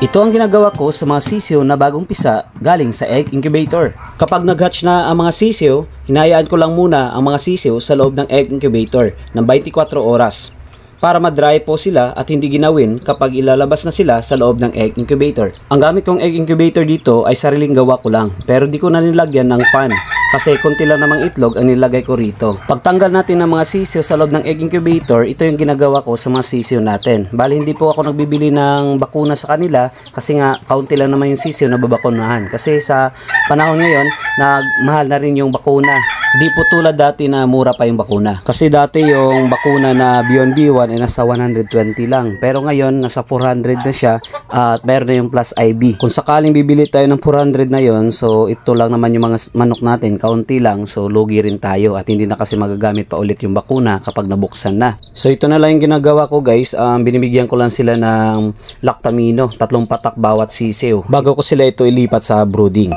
Ito ang ginagawa ko sa mga sisiw na bagong pisa galing sa egg incubator. Kapag nag-hatch na ang mga sisiw, hinayaan ko lang muna ang mga sisiw sa loob ng egg incubator ng 24 oras para ma-dry po sila at hindi ginawin kapag ilalabas na sila sa loob ng egg incubator. Ang gamit kong egg incubator dito ay sariling gawa ko lang, pero di ko na nilagyan ng pan kasi konti lang namang itlog ang nilagay ko rito. Pagtanggal natin ng mga sisiw sa loob ng egg incubator, ito yung ginagawa ko sa mga sisiw natin. Bali hindi po ako nagbibili ng bakuna sa kanila kasi nga kaunti lang naman yung sisiw na babakunahan. Kasi sa panahon ngayon, mahal na rin yung bakuna. Di po tulad dati na mura pa yung bakuna. Kasi dati yung bakuna na Beyond B1 ay nasa 120 lang. Pero ngayon, nasa 400 na siya at meron na yung plus IB. Kung sakaling bibili tayo ng 400 na yon, so ito lang naman yung mga manok natin, kaunti lang. So lugi rin tayo at hindi na kasi magagamit pa ulit yung bakuna kapag nabuksan na. So ito na lang yung ginagawa ko guys. Binibigyan ko lang sila ng Lactamino, 3 patak bawat sisiw bago ko sila ito ilipat sa brooding.